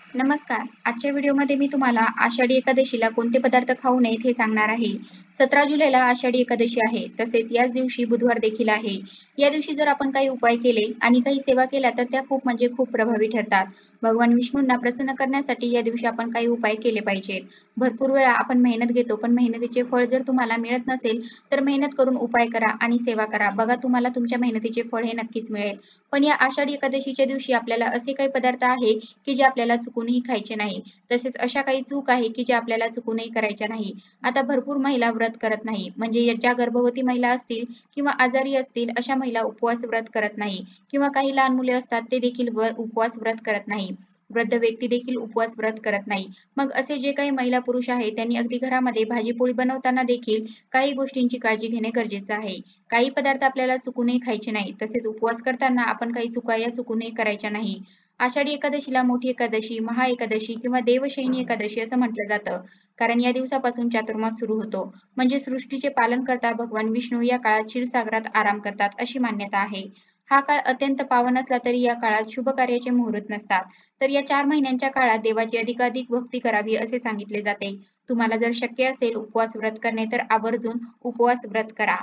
नमस्कार. आजच्या व्हिडिओमध्ये मी तुम्हाला आषाढी एकादशीला कोणते पदार्थ खाऊ नयेत हे सांगणार आहे. 17 जुलैला आषाढी एकादशी आहे. तसेच याच दिवशी बुधवार देखील आहे. या दिवशी जर आपण काही उपाय केले आणि काही सेवा केल्या तर त्या खूप म्हणजे खूप प्रभावी ठरतात. भगवान विष्णूंना प्रसन्न करण्यासाठी या दिवशी आपण काही उपाय केले पाहिजेत. भरपूर वेळा आपण मेहनत घेतो, पण मेहनतीचे फळ जर तुम्हाला मिळत नसेल, तर मेहनत करून उपाय करा आणि सेवा करा. बघा तुम्हाला तुमच्या मेहनतीचे फळ हे नक्कीच मिळेल. पण या आषाढी एकादशीच्या दिवशी आपल्याला असे काही पदार्थ आहे की जे आपल्याला चुकूनही खायचे नाही. तसेच अशा काही चूक आहे की ज्या आपल्याला चुकूनही करायच्या नाही. आता भरपूर महिला व्रत करत नाही. म्हणजे ज्या गर्भवती महिला असतील किंवा आजारी असतील अशा महिला उपवास व्रत करत नाही किंवा काही लहान मुले असतात ते देखील उपवास व्रत करत नाही. वृद्ध व्यक्ती देखील उपवास व्रत करत नाही. मग असे जे काही महिला पुरुष आहेत त्यांनी अगदी घरामध्ये भाजी-पोळी बनवताना देखील काही गोष्टींची काळजी घेणे गरजेचे आहे. काही पदार्थ आपल्याला चुकूनही खायचे नाही. तसेच उपवास करताना आपण काही चुका या चुकूनही करायच्या नाही. आषाढी एकादशीला मोठी एकादशी, महा एकादशी किंवा देवशयनी एकादशी असं म्हटलं जातं. कारण या दिवसापासून चातुर्मास सुरू होतो. म्हणजे सृष्टीचे पालन करता भगवान विष्णू या काळात क्षीरसागरात आराम करतात अशी मान्यता आहे. हा काळ अत्यंत पावन असला तरी या काळात शुभ कार्याचे मुहूर्त नसतात. तर या 4 महिन्यांच्या काळात देवाची अधिकाधिक भक्ती करावी असे सांगितले जाते. तुम्हाला जर शक्य असेल उपवास व्रत करणे तर आवर्जून उपवास व्रत करा.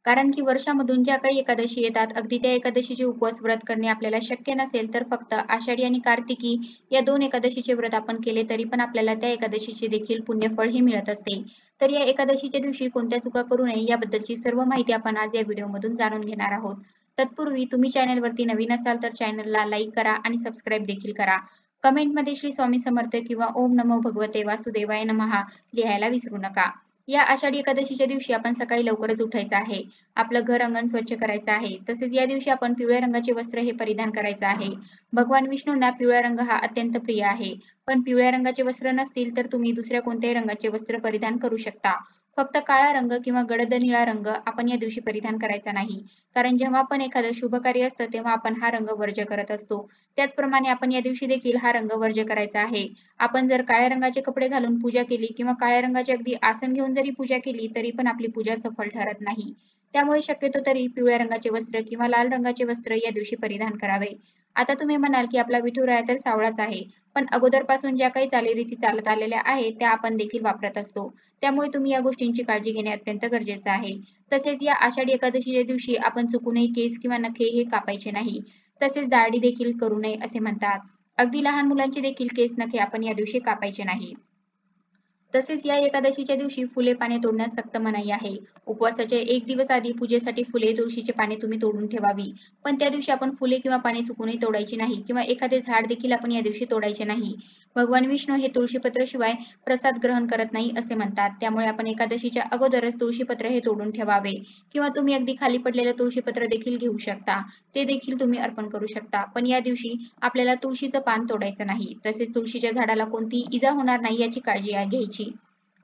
कारण की वर्षामधून ज्या काही एकादशी येतात, अगदी त्या एकादशीचे उपवास व्रत करणे आपल्याला शक्य नसेल, तर फक्त आषाढी आणि कार्तिकी या 2 एकादशीचे व्रत आपण केले तरी पण आपल्याला त्या एकादशीचे देखील पुण्यफळ हे मिळत असते. तर या एकादशीच्या दिवशी कोणत्या चुका करू नये याबद्दलची सर्व माहिती आपण आज या व्हिडिओमधून जाणून घेणार आहोत. तत्पूर्वी तुम्ही चॅनलवरती नवीन असाल तर चॅनलला लाईक करा आणि सबस्क्राईब देखील करा. कमेंटमध्ये श्री स्वामी समर्थ किंवा ओम नमो भगवते वासुदेवाय नमः लिहायला विसरू नका. या आषाढी एकादशीच्या दिवशी आपण सकाळी लवकरच उठायचं आहे. आपलं घर अंगण स्वच्छ करायचं आहे. तसेच या दिवशी आपण पिवळ्या रंगाचे वस्त्र हे परिधान करायचं आहे. भगवान विष्णूंना पिवळा रंग हा अत्यंत प्रिय आहे. पण पिवळ्या रंगाचे वस्त्र नसतील तर तुम्ही दुसऱ्या कोणत्याही रंगाचे वस्त्र परिधान करू शकता. फक्त काळा रंग किंवा गडद निळा रंग आपण या दिवशी परिधान करायचा नाही. कारण जेव्हा पण एखादं शुभ कार्य असतं तेव्हा आपण हा रंग वर्ज्य करत असतो. त्याचप्रमाणे आपण या दिवशी देखील हा रंग वर्ज्य करायचा आहे. आपण जर काळ्या रंगाचे कपडे घालून पूजा केली किंवा काळ्या रंगाचे अगदी आसन घेऊन जरी पूजा केली तरी पण आपली पूजा सफल ठरत नाही. त्यामुळे शक्यतो तरी पिवळ्या रंगाचे वस्त्र किंवा लाल रंगाचे वस्त्र या दिवशी परिधान करावे. आता तुम्ही म्हणाल की आपला विठुराया तर सावळाच आहे. पण अगोदरपासून ज्या काही चालीरीती चालत आलेल्या आहेत त्या आपण देखील वापरत असतो. त्यामुळे तुम्ही या गोष्टींची काळजी घेणे अत्यंत गरजेचे आहे. तसेच या आषाढी एकादशीच्या दिवशी आपण चुकूनही केस किंवा नखे हे कापायचे नाही. तसेच दाढी देखील करू नये असे म्हणतात. अगदी लहान मुलांचे देखील केस नखे आपण या दिवशी कापायचे नाही. तसेच या एकादशीच्या दिवशी फुले पाने तोडण्यास सक्त मनाई आहे. उपवासाच्या 1 दिवस आधी पूजेसाठी फुले, तुळशीची पाने तुम्ही तोडून ठेवावी. पण त्या दिवशी आपण फुले किंवा पाने चुकूनही तोडायची नाही किंवा एखादे झाड देखील आपण या दिवशी तोडायचे नाही. भगवान विष्णू हे तुळशीपत्र शिवाय प्रसाद ग्रहण करत नाही असे म्हणतात. त्यामुळे आपण एकादशीच्या अगोदरच तुळशीपत्र हे तोडून ठेवावे किंवा तुम्ही अगदी खाली पडलेलं तुळशीपत्र देखील घेऊ शकता. ते देखील तुम्ही अर्पण करू शकता. पण या दिवशी आपल्याला तुळशीचं पान तोडायचं नाही. तसेच तुळशीच्या झाडाला कोणतीही इजा होणार नाही याची काळजी घ्यायची.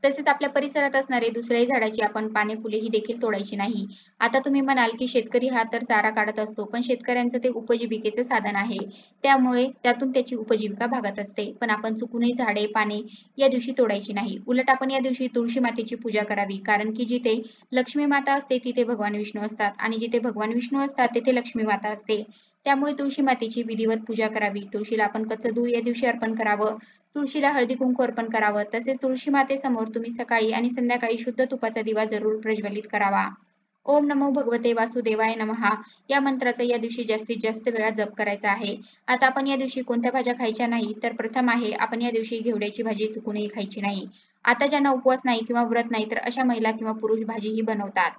तसेच आपल्या परिसरात असणारे दुसऱ्याही झाडाची आपण पाने, फुले ही देखील तोडायची नाही. आता तुम्ही म्हणाल, की शेतकरी हा तर चारा काढत असतो, पण शेतकऱ्यांचं ते उपजीविकेचे साधन आहे. त्यामुळे त्यातून त्याची उपजीविका भागत असते. पण आपण चुकूनही झाडे, पाने या दिवशी तोडायची नाही. उलट आपण या दिवशी तुळशी मातेची पूजा करावी. कारण की जिथे लक्ष्मी माता असते, तिथे भगवान विष्णू असतात आणि जिथे भगवान विष्णू असतात, तिथे लक्ष्मी माता असते. त्यामुळे तुळशी मातेची विधिवत पूजा करावी. तुळशीला आपण कच्चं दूध या दिवशी अर्पण करावं. तुळशीला हळदी-कुंकू अर्पण करावं. तसेच तुळशी मातेसमोर तुम्ही सकाळी आणि संध्याकाळी शुद्ध तुपाचा दिवा जरूर प्रज्वलित करावा. ओम नमो भगवते वासुदेवाय नमः या मंत्राचा या दिवशी जास्तीत जास्त वेळा जप करायचा आहे. आता आपण या दिवशी कोणत्या भाज्या खायच्या नाही, तर प्रथम आहे आपण या दिवशी घेवड्याची भाजी चुकूनही खायची नाही. आता ज्यांना उपवास नाही किंवा व्रत नाही, तर अशा महिला किंवा पुरुष भाजीही बनवतात.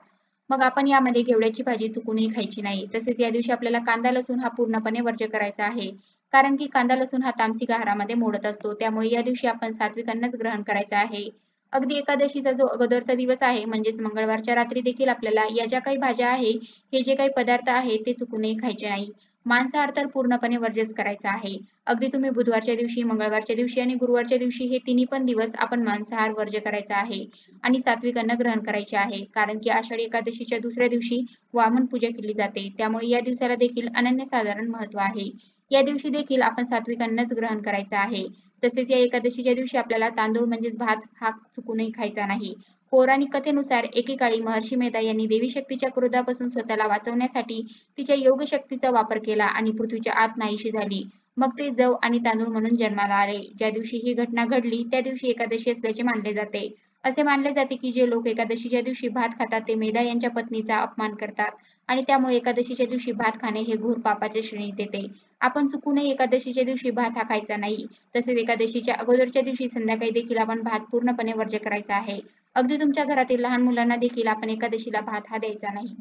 मग आपण यामध्ये घेवड्याची भाजी चुकूनही खायची नाही. तसेच या दिवशी आपल्याला कांदा, लसूण हा पूर्णपणे वर्ज्य करायचा आहे. कारण की कांदा, लसूण हा तामसिक आहारामध्ये मोडत असतो. त्यामुळे या दिवशी आपण सात्विक अन्नच ग्रहण करायचं आहे. अगदी एकादशीचा जो अगोदरचा दिवस आहे, म्हणजेच मंगळवारच्या रात्री देखील आपल्याला या ज्या काही भाज्या आहे, हे जे काही पदार्थ आहे, ते चुकूनही खायचे नाही. मांसाहार तर पूर्णपणे वर्ज्यच करायचा आहे. अगदी तुम्ही बुधवारच्या दिवशी, मंगळवारच्या दिवशी आणि गुरुवारच्या दिवशी हे तिन्ही पण दिवस आपण मांसाहार वर्ज्य करायचा आहे आणि सात्विक अन्न ग्रहण करायचे आहे. कारण की आषाढी एकादशीच्या दुसऱ्या दिवशी वामन पूजा केली जाते. त्यामुळे या दिवसाला देखील अनन्यसाधारण महत्त्व आहे. या दिवशी देखील आपण सात्विक अन्नच ग्रहण करायचं आहे. तसेच या एकादशीच्या दिवशी आपल्याला तांदूळ म्हणजेच भात हा चुकूनही खायचा नाही. पौराणिक कथेनुसार एकेकाळी महर्षी मेधा यांनी देवी शक्तीच्या क्रोधापासून स्वतःला वाचवण्यासाठी तिच्या योगशक्तीचा वापर केला आणि पृथ्वीच्या आत नाहीशी झाली. मग ते जव आणि तांदूळ म्हणून जन्माला आले. ज्या दिवशी ही घटना घडली त्या दिवशी एकादशी असल्याचे मानले जाते. असे मानले जाते की जे लोक एकादशीच्या दिवशी भात खातात ते मेधा यांच्या पत्नीचा अपमान करतात आणि त्यामुळे एकादशीच्या दिवशी भात खाणे हे घोर पापाच्या श्रेणीत येते. आपण चुकूनही एकादशीच्या दिवशी भात हा खायचा नाही. तसेच एकादशीच्या अगोदरच्या दिवशी संध्याकाळी देखील आपण भात पूर्णपणे वर्ज्य करायचा आहे. अगदी तुमच्या घरातील लहान मुलांना देखील आपण एकादशीला भात हा द्यायचा नाही.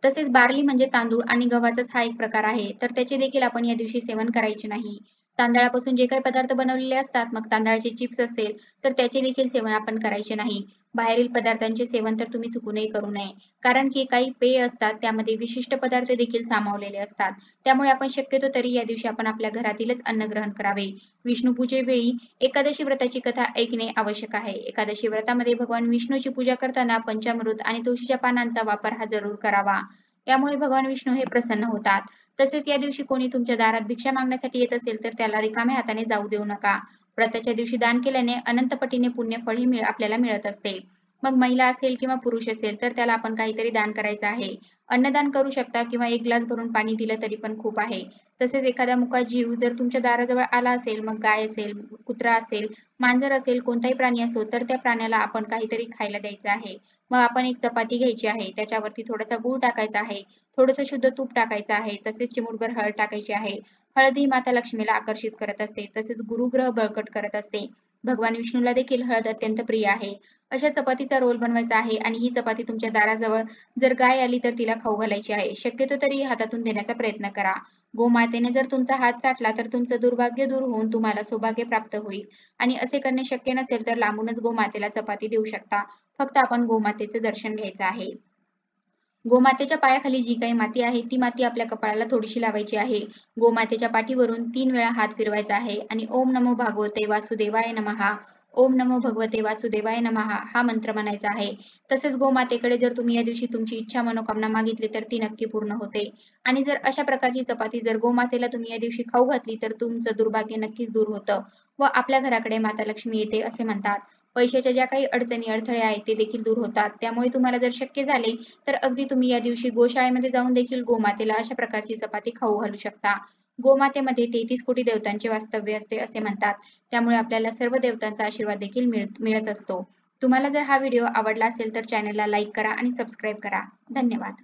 तसेच बार्ली म्हणजे तांदूळ आणि गव्हाचाच हा एक प्रकार आहे, तर त्याचे देखील आपण या दिवशी सेवन करायचे नाही. तांदळापासून जे काही पदार्थ बनवलेले असतात, मग तांदळाचे चिप्स असेल, तर त्याचे देखील सेवन आपण करायचे नाही. बाहेरील पदार्थांचे सेवन तर तुम्ही चुकूनही करू नये. कारण की काही पेय असतात, त्यामध्ये विशिष्ट पदार्थ देखील सामावलेले असतात. त्यामुळे आपण शक्यतो तरी या दिवशी आपण आपल्या घरातीलच अन्न ग्रहण करावे. विष्णूपूजेवेळी एकादशी व्रताची कथा ऐकणे आवश्यक आहे. एकादशी व्रतामध्ये भगवान विष्णूची पूजा करताना पंचामृत आणि तुळशीच्या पानांचा वापर हा जरूर करावा. यामुळे भगवान विष्णू हे प्रसन्न होतात. तसेच या दिवशी कोणी तुमच्या दारात भिक्षा मागण्यासाठी येत असेल तर त्याला रिकाम्या हाताने जाऊ देऊ नका. व्रताच्या दिवशी दान केल्याने अनंत पटीने पुण्यफळ हे आपल्याला मिळत असते. मग महिला असेल किंवा पुरुष असेल तर त्याला आपण काहीतरी दान करायचं आहे. अन्नदान करू शकता किंवा एक ग्लास भरून पाणी दिलं तरी पण खूप आहे. तसेच एखादा मुका जीव जर तुमच्या दाराजवळ आला असेल, मग गाय असेल, कुत्रा असेल, मांजर असेल, कोणताही प्राणी असो, तर त्या प्राण्याला आपण काहीतरी खायला द्यायचं आहे. मग आपण एक चपाती घ्यायची आहे, त्याच्यावरती थोडासा गूळ टाकायचा आहे, थोडंसं शुद्ध तूप टाकायचं आहे, तसेच चिमूटभर हळद टाकायची आहे. हळद ही माता लक्ष्मीला आकर्षित करत असते, तसेच गुरुग्रह बळकट करत असते. भगवान विष्णूला देखील हळद अत्यंत प्रिय आहे. अशा चपातीचा रोल बनवायचा आहे आणि ही चपाती तुमच्या दाराजवळ जर गाय आली तर तिला खाऊ घालायची आहे. शक्यतो तरी हातातून देण्याचा प्रयत्न करा. गोमातेने जर तुमचा हात चाटला तर तुमचं दुर्भाग्य दूर होऊन तुम्हाला सौभाग्य प्राप्त होईल. आणि असे करणे शक्य नसेल तर लांबूनच गोमातेला चपाती देऊ शकता. फक्त आपण गोमातेचे दर्शन घ्यायचं आहे. गोमातेच्या पायाखाली जी काही माती आहे ती माती आपल्या कपाळाला थोडीशी लावायची आहे. गोमातेच्या पाठीवरून 3 वेळा हात फिरवायचा आहे आणि ओम नमो भागवते वासुदेवाय नमः, ओम नमो भगवते वासुदेवाय नमः हा मंत्र म्हणायचा आहे. तसेच गोमातेकडे जर तुम्ही या दिवशी तुमची इच्छा मनोकामना मागितली तर ती नक्की पूर्ण होते. आणि जर अशा प्रकारची चपाती जर गोमातेला तुम्ही या दिवशी खाऊ घातली तर तुमचं दुर्भाग्य नक्कीच दूर होतं व आपल्या घराकडे माता लक्ष्मी येते असे म्हणतात. पैशाच्या ज्या काही अडचणी अडथळे आहेत ते देखील दूर होतात. त्यामुळे तुम्हाला जर शक्य झाले तर अगदी तुम्ही या दिवशी गोशाळेमध्ये जाऊन देखील गोमातेला अशा प्रकारची चपाती खाऊ घालू शकता. गोमातेमध्ये 33 कोटी देवतांचे वास्तव्य असते असे म्हणतात. त्यामुळे आपल्याला सर्व देवतांचा आशीर्वाद देखील मिळत असतो. तुम्हाला जर हा व्हिडिओ आवडला असेल तर चॅनलला लाईक करा आणि सबस्क्राईब करा. धन्यवाद.